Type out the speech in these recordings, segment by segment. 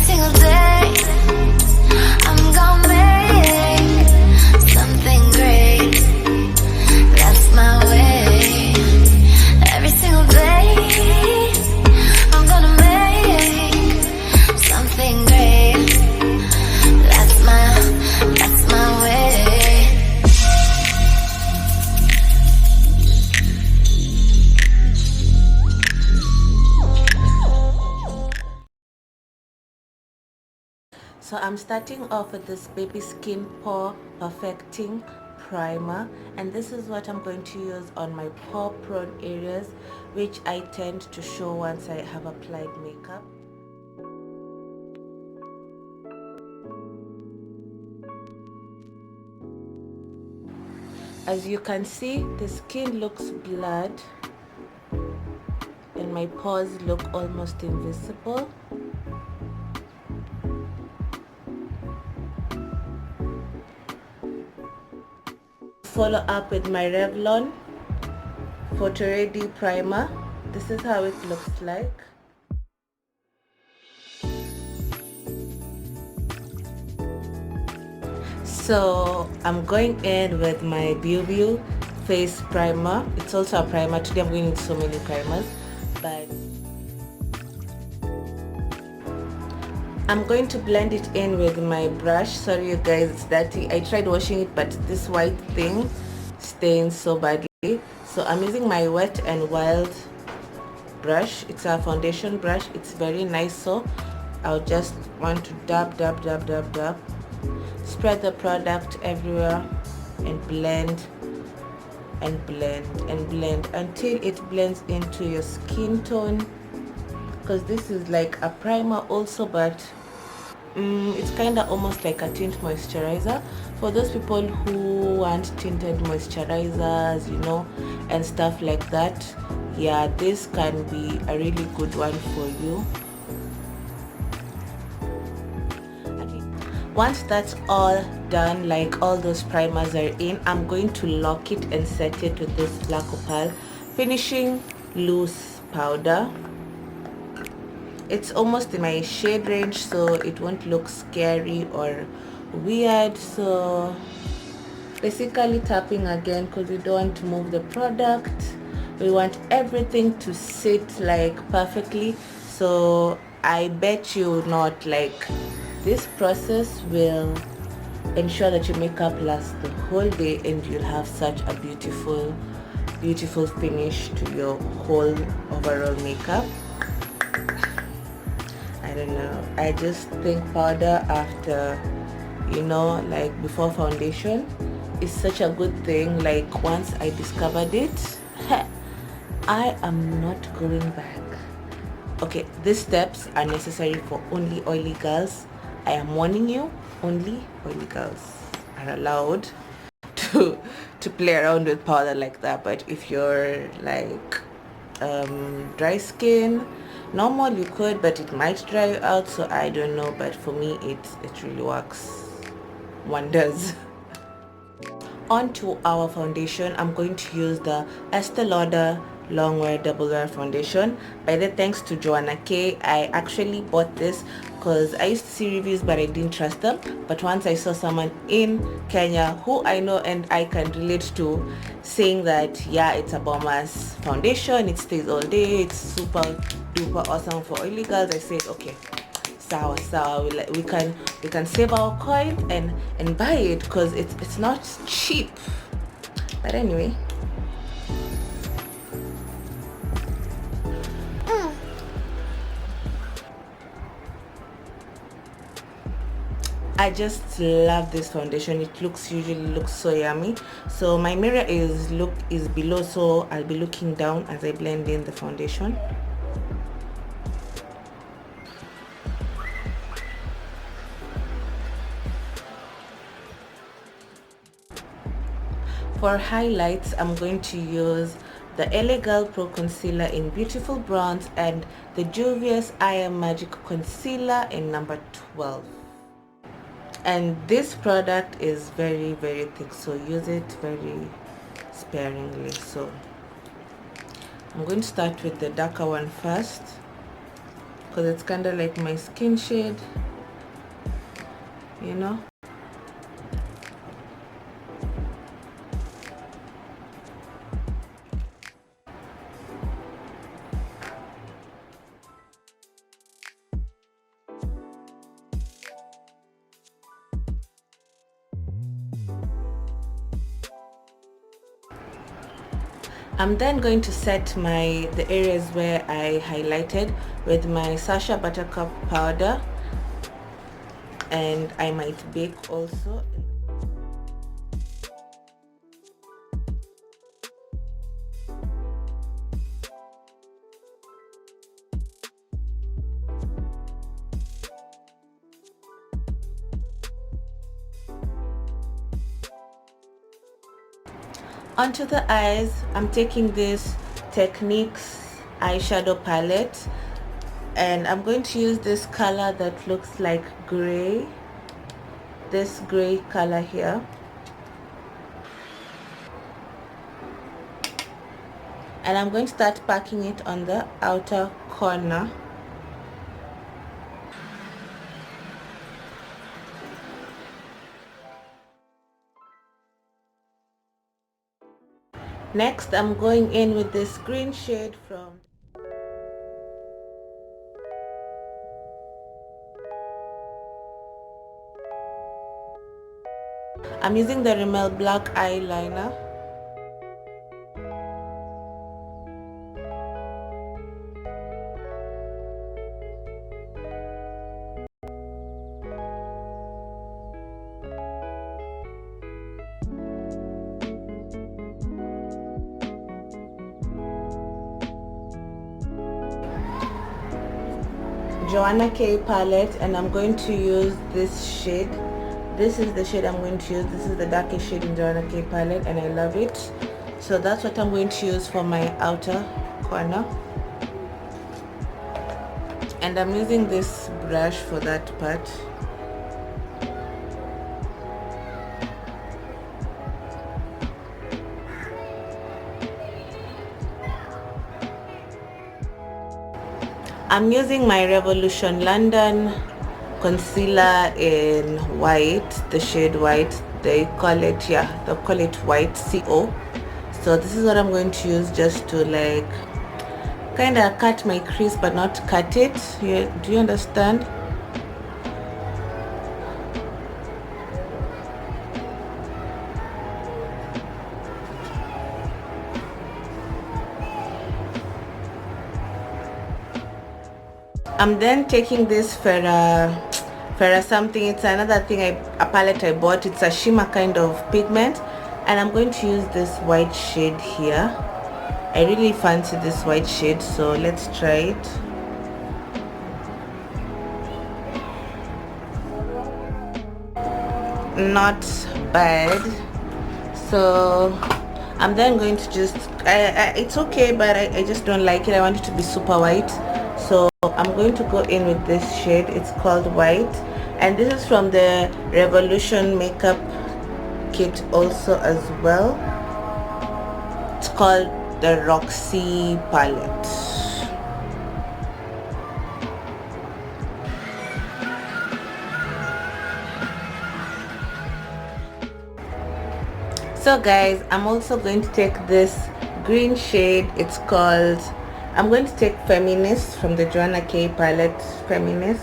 single day I'm gonna make something great. That's my way. Every single day I'm gonna make something great. That's my way. So I'm starting off with this baby skin pore perfecting primer, and this is what I'm going to use on my pore prone areas, which I tend to show once I have applied makeup. As you can see, the skin looks blurred and my pores look almost invisible. Follow up with my Revlon Photo Ready primer. This is how it looks like. So I'm going in with my Beauty face primer. It's also a primer. Today I'm going into so many primers, but I'm going to blend it in with my brush. Sorry you guys, it's dirty. I tried washing it, but this white thing stains so badly. So I'm using my Wet n Wild brush. It's a foundation brush. It's very nice. So I'll just want to dab, spread the product everywhere and blend and blend and blend until it blends into your skin tone, because this is like a primer also, but it's kind of almost like a tint moisturizer for those people who want tinted moisturizers, you know, and stuff like that. Yeah, this can be a really good one for you. Once that's all done, like all those primers are in, I'm going to lock it and set it with this Black Opal Finishing Loose powder. It's almost in my shade range, so it won't look scary or weird. So basically tapping again, because we don't want to move the product. We want everything to sit like perfectly. So I bet you not, like, this process will ensure that your makeup lasts the whole day and you'll have such a beautiful finish to your whole overall makeup. I don't know, I just think powder after, you know, like before foundation is such a good thing. Like once I discovered it, I am not going back. Okay, these steps are necessary for only oily girls. I am warning you, only oily girls are allowed to play around with powder like that. But if you're like dry skin, normal, you could, but it might dry you out, so I don't know. But for me, it really works wonders. Onto our foundation, I'm going to use the Estee Lauder Long Wear Double Wear Foundation. By the thanks to Joanna K. I actually bought this because I used to see reviews but I didn't trust them. But once I saw someone in Kenya who I know and I can relate to saying that, yeah, it's a bomb-ass foundation, it stays all day, it's super duper awesome for oily girls, I said, okay, sawa, we can save our coin and buy it, because it's not cheap. But anyway, I just love this foundation. It usually looks so yummy. So my mirror is below, so I'll be looking down as I blend in the foundation. For highlights, I'm going to use the LA Girl Pro Concealer in Beautiful Bronze and the Juvia's I Am Magic Concealer in number 12. And this product is very, very thick, so use it very sparingly. So I'm going to start with the darker one first, because it's kind of like my skin shade, you know. I'm then going to set the areas where I highlighted with my Sacha Buttercup powder, and I might bake also. Onto the eyes, I'm taking this Techniques eyeshadow palette, and I'm going to use this color that looks like gray, this gray color here. And I'm going to start packing it on the outer corner. Next, I'm going in with this green shade from I'm using the Rimmel black eyeliner. Joanna K palette, and I'm going to use this shade. This is the shade I'm going to use. This is the darkest shade in Joanna K palette, and I love it. So that's what I'm going to use for my outer corner. And I'm using this brush for that part. I'm using my Revolution London concealer in white, the shade white. They call it white CO. So this is what I'm going to use just to like kind of cut my crease but not cut it. Do you understand? I'm then taking this Ferra something. It's another thing, a palette I bought. It's a shimmer kind of pigment, and I'm going to use this white shade here. I really fancy this white shade, so let's try it. Not bad. So I'm then going to just it's okay, but I just don't like it. I want it to be super white, so I'm going to go in with this shade. It's called White, and this is from the Revolution makeup kit also as well. It's called the Roxy palette. So guys, I'm also going to take this green shade. It's called, I'm going to take Feminist from the Joanna K palette, Feminist.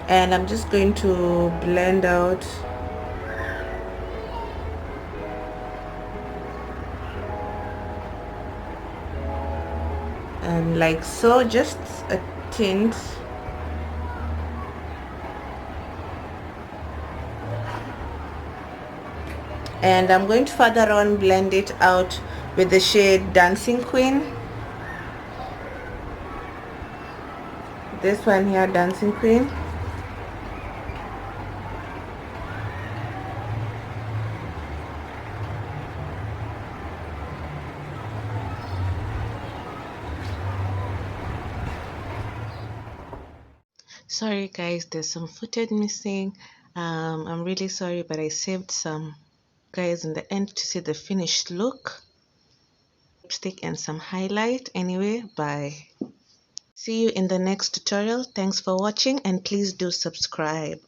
And I'm just going to blend out and like so, just a tint. And I'm going to further on blend it out with the shade Dancing Queen. This one here, Dancing Queen. Sorry guys, there's some footage missing. I'm really sorry, but I saved some guys in the end to see the finished look. lipstick and some highlight. Anyway, bye. See you in the next tutorial. Thanks for watching and please do subscribe.